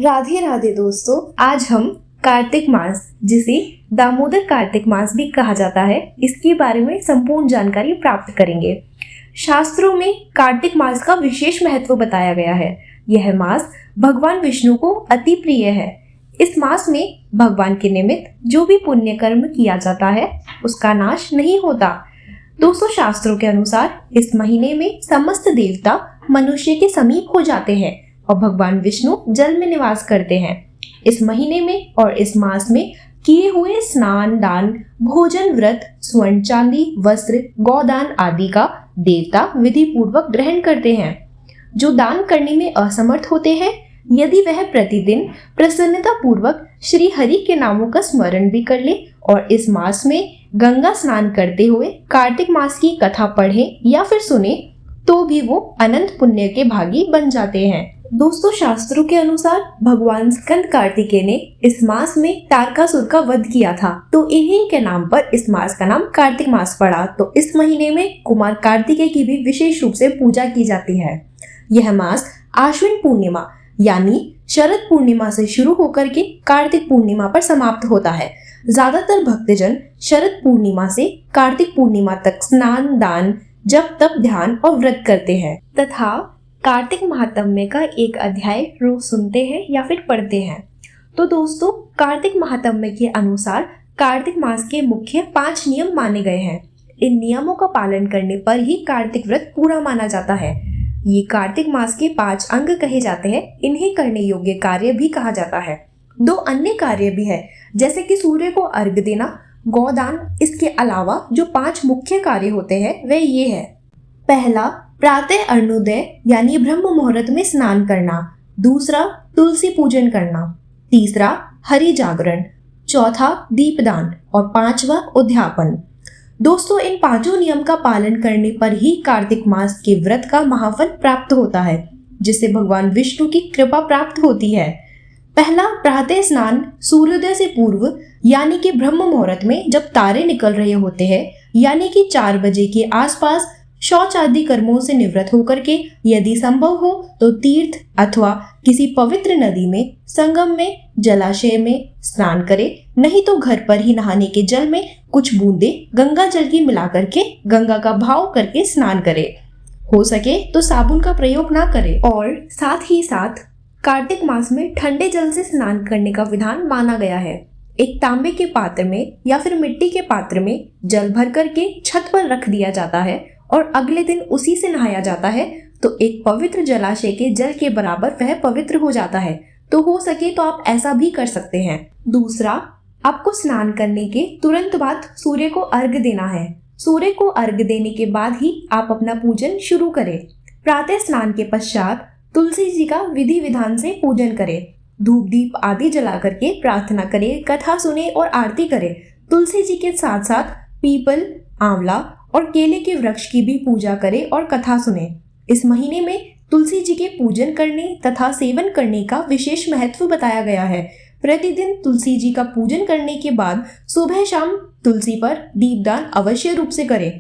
राधे राधे दोस्तों, आज हम कार्तिक मास, जिसे दामोदर कार्तिक मास भी कहा जाता है, इसके बारे में संपूर्ण जानकारी प्राप्त करेंगे। शास्त्रों में कार्तिक मास का विशेष महत्व बताया गया है। यह मास भगवान विष्णु को अति प्रिय है। इस मास में भगवान के निमित्त जो भी पुण्य कर्म किया जाता है उसका नाश नहीं होता। दोस्तों, शास्त्रों के अनुसार इस महीने में समस्त देवता मनुष्य के समीप हो जाते हैं और भगवान विष्णु जल में निवास करते हैं। इस महीने में और इस मास में किए हुए स्नान, दान, भोजन, व्रत, स्वर्ण, चांदी, वस्त्र, गौदान आदि का देवता विधि पूर्वक ग्रहण करते हैं। जो दान करने में असमर्थ होते हैं, यदि वह प्रतिदिन प्रसन्नता पूर्वक श्री हरि के नामों का स्मरण भी कर ले और इस मास में गंगा स्नान करते हुए कार्तिक मास की कथा पढ़े या फिर सुने, तो भी वो अनंत पुण्य के भागी बन जाते हैं। दोस्तों, शास्त्रों के अनुसार भगवान स्कंद कार्तिकेय ने इस मास में तारकासुर का वध किया था, तो इन्हीं के नाम पर इस मास का नाम कार्तिक मास पड़ा। तो इस महीने में कुमार कार्तिकेय की भी विशेष रूप से पूजा की जाती है। यह मास आश्विन पूर्णिमा यानी शरद पूर्णिमा से शुरू होकर के कार्तिक पूर्णिमा पर समाप्त होता है। ज्यादातर भक्तजन शरद पूर्णिमा से कार्तिक पूर्णिमा तक स्नान, दान, जप, तप, ध्यान और व्रत करते हैं तथा कार्तिक महात्म्य का एक अध्याय रोज सुनते हैं या फिर पढ़ते हैं। तो दोस्तों, कार्तिक महात्म्य के अनुसार कार्तिक मास के मुख्य 5 नियम माने गए हैं। इन नियमों का पालन करने पर ही कार्तिक व्रत पूरा माना जाता है। ये कार्तिक मास के 5 अंग कहे जाते हैं। इन्हें करने योग्य कार्य भी कहा जाता है। 2 अन्य कार्य भी है, जैसे कि सूर्य को अर्घ्य देना, गौदान। इसके अलावा जो 5 मुख्य कार्य होते हैं वे ये है। पहला, प्रातः अरुणोदय यानी ब्रह्म मुहूर्त में स्नान करना। दूसरा, तुलसी पूजन करना। तीसरा, हरि जागरण। चौथा, दीपदान। और 5वां, उद्यापन। दोस्तों, इन 5 नियम का पालन करने पर ही कार्तिक मास के व्रत का महाफल प्राप्त होता है, जिससे भगवान विष्णु की कृपा प्राप्त होती है। पहला, प्रातः स्नान सूर्योदय से पूर्व यानी कि ब्रह्म मुहूर्त में जब तारे निकल रहे होते हैं, यानी कि 4 बजे के आसपास शौच आदि कर्मों से निवृत्त होकर के यदि संभव हो तो तीर्थ अथवा किसी पवित्र नदी में, संगम में, जलाशय में स्नान करे। नहीं तो घर पर ही नहाने के जल में कुछ बूंदे गंगा जल की मिला करके गंगा का भाव करके स्नान करे। हो सके तो साबुन का प्रयोग ना करे। और साथ ही साथ कार्तिक मास में ठंडे जल से स्नान करने का विधान माना गया है। एक तांबे के पात्र में या फिर मिट्टी के पात्र में जल भर करके छत पर रख दिया जाता है और अगले दिन उसी से नहाया जाता है, तो एक पवित्र जलाशय के जल के बराबर वह पवित्र हो जाता है। तो हो सके तो आप ऐसा भी कर सकते हैं। दूसरा, आपको स्नान करने के तुरंत बाद सूर्य को अर्घ्य देना है। सूर्य को अर्घ्य देने के बाद ही आप अपना पूजन शुरू करें। प्रातः स्नान के पश्चात तुलसी जी का विधि विधान से पूजन करें। धूप दीप आदि जला करके प्रार्थना करें, कथा सुने और आरती करें। तुलसी जी के साथ साथ पीपल, आंवला और केले के वृक्ष की भी पूजा करें और कथा सुने। इस महीने में तुलसी जी के पूजन करने तथा सेवन करने का विशेष महत्व बताया गया है। प्रतिदिन तुलसी जी का पूजन करने के बाद सुबह शाम तुलसी पर दीपदान अवश्य रूप से करें।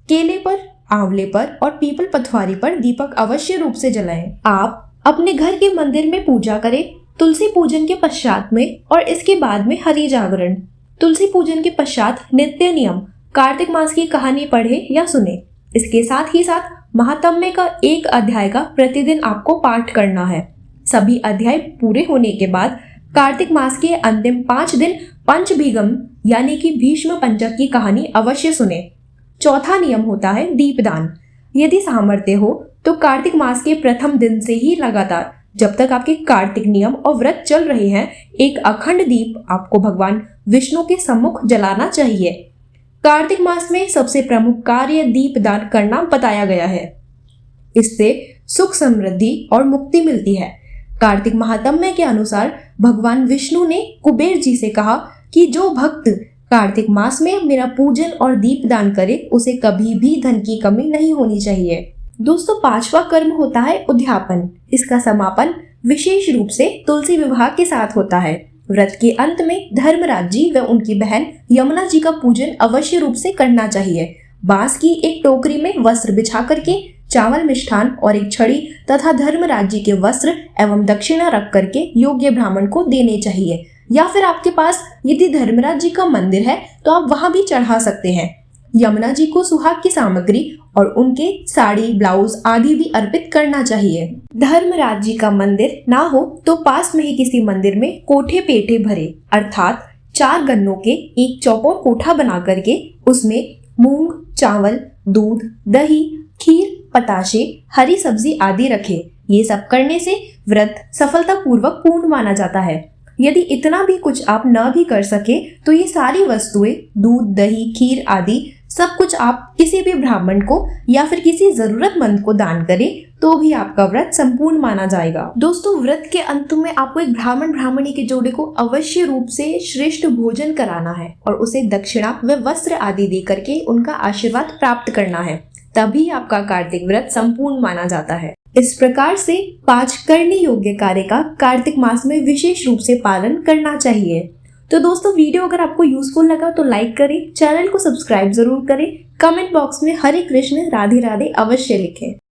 केले पर, आंवले पर और पीपल पथवारी पर दीपक अवश्य रूप से जलाएं। आप अपने घर के मंदिर में पूजा करें तुलसी पूजन के पश्चात में, और इसके बाद में हरि जागरण। तुलसी पूजन के पश्चात नित्य नियम कार्तिक मास की कहानी पढ़े या सुने। इसके साथ ही साथ महात्म्य का एक अध्याय का प्रतिदिन आपको पाठ करना है। सभी अध्याय पूरे होने के बाद कार्तिक मास के अंतिम 5 दिन पंचभीगम यानी कि भीष्म पंचक की कहानी अवश्य सुने। चौथा नियम होता है दीपदान। यदि सामर्थ्य हो तो कार्तिक मास के प्रथम दिन से ही लगातार जब तक आपके कार्तिक नियम और व्रत चल रहे हैं, एक अखंड दीप आपको भगवान विष्णु के सम्मुख जलाना चाहिए। कार्तिक मास में सबसे प्रमुख कार्य दीपदान करना बताया गया है। इससे सुख, समृद्धि और मुक्ति मिलती है। कार्तिक महात्म्य के अनुसार भगवान विष्णु ने कुबेर जी से कहा कि जो भक्त कार्तिक मास में मेरा पूजन और दीपदान करे, उसे कभी भी धन की कमी नहीं होनी चाहिए। दोस्तों, 5वां कर्म होता है उद्यापन। इसका समापन विशेष रूप से तुलसी विवाह के साथ होता है। व्रत के अंत में धर्मराज जी व उनकी बहन यमुना जी का पूजन अवश्य रूप से करना चाहिए। बांस की एक टोकरी में वस्त्र बिछा करके चावल, मिष्ठान और एक छड़ी तथा धर्मराज जी के वस्त्र एवं दक्षिणा रख करके योग्य ब्राह्मण को देने चाहिए। या फिर आपके पास यदि धर्मराज जी का मंदिर है तो आप वहां भी चढ़ा सकते हैं। यमुना जी को सुहाग की सामग्री और उनके साड़ी, ब्लाउज आदि भी अर्पित करना चाहिए। धर्मराज जी का मंदिर ना हो तो पास में ही किसी मंदिर में कोठे पेटे भरे अर्थात 4 गन्नों के एक चौकोर कोठा बना करके उसमें मूंग, चावल, दूध, दही, खीर, पताशे, हरी सब्जी आदि रखे। ये सब करने से व्रत सफलतापूर्वक पूर्ण माना जाता है। यदि इतना भी कुछ आप न भी कर सके तो ये सारी वस्तुएं दूध, दही, खीर आदि सब कुछ आप किसी भी ब्राह्मण को या फिर किसी जरूरतमंद को दान करें तो भी आपका व्रत संपूर्ण माना जाएगा। दोस्तों, व्रत के अंत में आपको एक ब्राह्मण ब्राह्मणी के जोड़े को अवश्य रूप से श्रेष्ठ भोजन कराना है और उसे दक्षिणा व वस्त्र आदि दे करके उनका आशीर्वाद प्राप्त करना है। तभी आपका कार्तिक व्रत संपूर्ण माना जाता है। इस प्रकार से 5 करने योग्य कार्य का कार्तिक मास में विशेष रूप से पालन करना चाहिए। तो दोस्तों, वीडियो अगर आपको यूजफुल लगा तो लाइक करें, चैनल को सब्सक्राइब जरूर करें, कमेंट बॉक्स में हरे कृष्ण राधे राधे अवश्य लिखें।